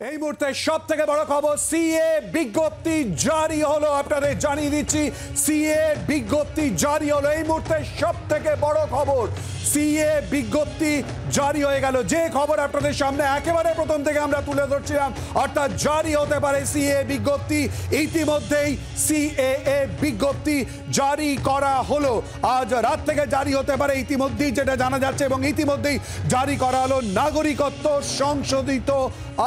এই মুহূর্তে সব থেকে বড় খবর, সিএ বিজ্ঞপ্তি জারি হলো। আপনাদের জানিয়ে দিচ্ছি, সিএ বিজ্ঞপ্তি জারি হলো। এই মুহূর্তে সব থেকে বড় খবর, সিএ বিজ্ঞপ্তি জারি হয়ে গেল। যে খবর আপনাদের সামনে একেবারে প্রথম থেকে আমরা তুলে ধরছিলাম, অর্থাৎ জারি হতে পারে সিএ বিজ্ঞপ্তি। ইতিমধ্যেই সিএএ বিজ্ঞপ্তি জারি করা হলো, আজ রাত থেকে জারি হতে পারে ইতিমধ্যেই, যেটা জানা যাচ্ছে। এবং ইতিমধ্যেই জারি করা হলো নাগরিকত্ব সংশোধিত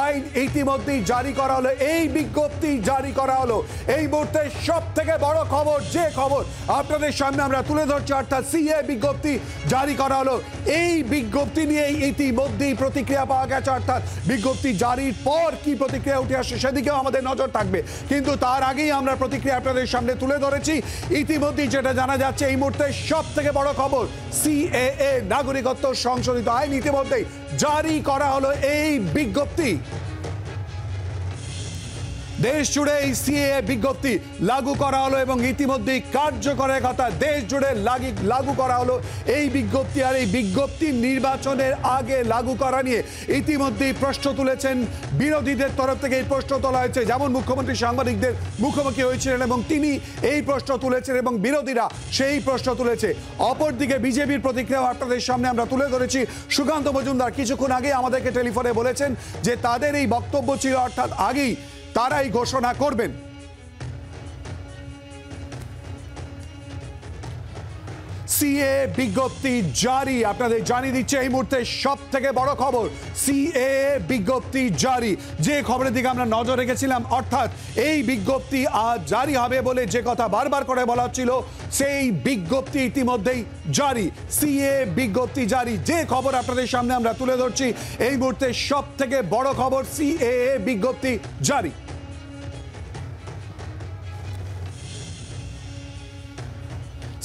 আইন, ইতিমধ্যেই জারি করা হলো। এই বিজ্ঞপ্তি জারি করা হলো। এই মুহূর্তে সব থেকে বড় খবর, যে খবর আপনাদের সামনে আমরা তুলে ধরছি, অর্থাৎ সিএ বিজ্ঞপ্তি জারি করা হলো। এই বিজ্ঞপ্তি নিয়ে ইতিমধ্যেই প্রতিক্রিয়া পাওয়া গেছে, অর্থাৎ বিজ্ঞপ্তি জারির পর কি প্রতিক্রিয়া উঠে আসে সেদিকেও আমাদের নজর থাকবে। কিন্তু তার আগেই আমরা প্রতিক্রিয়া আপনাদের সামনে তুলে ধরেছি। ইতিমধ্যেই যেটা জানা যাচ্ছে, এই মুহূর্তে সব থেকে বড় খবর, সিএএ নাগরিকত্ব সংশোধিত আইন ইতিমধ্যেই জারি করা হলো। এই বিজ্ঞপ্তি দেশ জুড়ে এই সিএএ বিজ্ঞপ্তি লাগু করা হলো এবং ইতিমধ্যেই কার্যকরের কথা দেশ জুড়ে লাগু করা হলো এই বিজ্ঞপ্তি। আর এই বিজ্ঞপ্তি নির্বাচনের আগে লাগু করা নিয়ে ইতিমধ্যেই প্রশ্ন তুলেছেন বিরোধীদের তরফ থেকে। এই প্রশ্ন তোলা হয়েছে, যেমন মুখ্যমন্ত্রী সাংবাদিকদের মুখোমুখি হয়েছিলেন এবং তিনি এই প্রশ্ন তুলেছেন এবং বিরোধীরা সেই প্রশ্ন তুলেছে। অপরদিকে বিজেপির প্রতিক্রিয়া আপনাদের সামনে আমরা তুলে ধরেছি। সুকান্ত মজুমদার কিছুক্ষণ আগে আমাদেরকে টেলিফোনে বলেছেন যে তাদের এই বক্তব্য ছিল, অর্থাৎ আগেই তারাই ঘোষণা করবেন। সিএ বিজ্ঞপ্তি জারি, আপনাদের জানিয়ে দিচ্ছে এই মুহূর্তে সব থেকে বড় খবর, সিএ বিজ্ঞপ্তি জারি। যে খবরের দিকে আমরা নজর রেখেছিলাম, অর্থাৎ এই বিজ্ঞপ্তি আজ জারি হবে বলে যে কথা বারবার করে বলা হচ্ছিল, সেই বিজ্ঞপ্তি ইতিমধ্যেই জারি। সিএ বিজ্ঞপ্তি জারি, যে খবর আপনাদের সামনে আমরা তুলে ধরছি, এই মুহূর্তে সব থেকে বড় খবর, সিএ বিজ্ঞপ্তি জারি।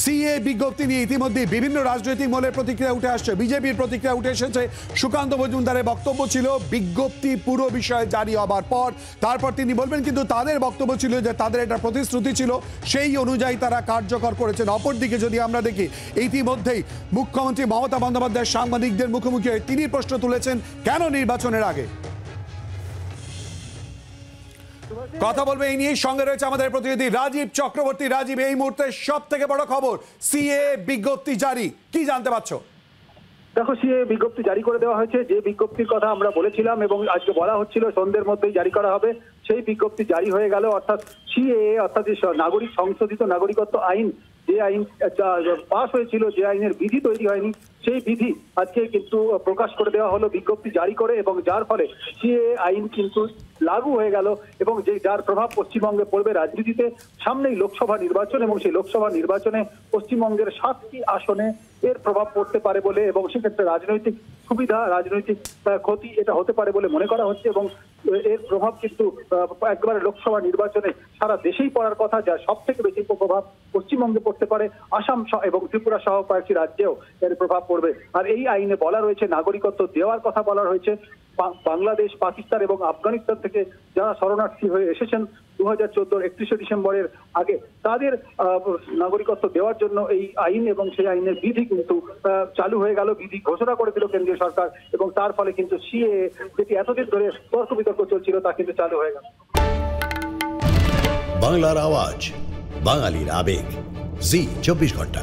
সিএ বিজ্ঞপ্তি নিয়ে ইতিমধ্যে বিভিন্ন রাজনৈতিক মহলের প্রতিক্রিয়া উঠে আসছে। বিজেপির প্রতিক্রিয়া উঠে এসেছে। সুকান্ত মজুমদারের বক্তব্য ছিল বিজ্ঞপ্তি পুরো বিষয়ে জারি হবার পর তারপর তিনি বলবেন, কিন্তু তাদের বক্তব্য ছিল যে তাদের একটা প্রতিশ্রুতি ছিল, সেই অনুযায়ী তারা কার্যকর করেছেন। অপরদিকে যদি আমরা দেখি, ইতিমধ্যেই মুখ্যমন্ত্রী মমতা বন্দ্যোপাধ্যায় সাংবাদিকদের মুখোমুখি হয়ে তিনি প্রশ্ন তুলেছেন, কেন নির্বাচনের আগে? কথা বলবে এই নিয়ে। সঙ্গে রয়েছে আমাদের প্রতিনিধি রাজীব চক্রবর্তী। রাজীব, এই মুহূর্তে সব থেকে বড় খবর, সিএ বিজ্ঞপ্তি জারি, কি জানতে পারছো? দেখো, সিএ বিজ্ঞপ্তি জারি করে দেওয়া হয়েছে। যে বিজ্ঞপ্তির কথা আমরা বলেছিলাম এবং আজকে বলা হচ্ছিল সন্ধ্যের মধ্যেই জারি করা হবে, সেই বিজ্ঞপ্তি জারি হয়ে গেল। অর্থাৎ সিএএ, অর্থাৎ নাগরিক সংশোধিত নাগরিকত্ব আইন, যে আইন পাশ হয়েছিল, যে আইনের বিধি তৈরি হয়নি, সেই বিধি আজকে কিন্তু প্রকাশ করে দেওয়া হলো বিজ্ঞপ্তি জারি করে, এবং যার ফলে সিএএ আইন কিন্তু লাগু হয়ে গেল এবং যার প্রভাব পশ্চিমবঙ্গে পড়বে রাজনীতিতে। সামনেই লোকসভা নির্বাচন এবং সেই লোকসভা নির্বাচনে পশ্চিমবঙ্গের 7টি আসনে এর প্রভাব পড়তে পারে বলে, এবং সেক্ষেত্রে রাজনৈতিক সুবিধা, রাজনৈতিক ক্ষতি এটা হতে পারে বলে মনে করা হচ্ছে। এবং এর প্রভাব কিন্তু একবারে লোকসভা নির্বাচনে সারা দেশেই পড়ার কথা, যা সব থেকে বেশি প্রভাব পশ্চিমবঙ্গে পড়তে পারে। আসাম এবং ত্রিপুরা সহ কয়েকটি রাজ্যেও এর প্রভাব পড়বে। আর এই আইনে বলা রয়েছে, নাগরিকত্ব দেওয়ার কথা বলা হয়েছে। বাংলাদেশ, পাকিস্তান এবং আফগানিস্তান থেকে যারা শরণার্থী হয়ে এসেছেন 2014 31শে ডিসেম্বরের আগে, তাদের নাগরিকত্ব দেওয়ার জন্য এই আইন এবং সেই আইনের বিধি কিন্তু চালু হয়ে গেল। বিধি ঘোষণা করে দিল কেন্দ্রীয় সরকার, এবং তার ফলে কিন্তু সিএএ, যেটি এতদিন ধরে তর্ক বিতর্ক চলছিল, তা কিন্তু চালু হয়ে গেল। বাংলার আওয়াজ, বাঙালির আবেগ, জি 24 ঘন্টা।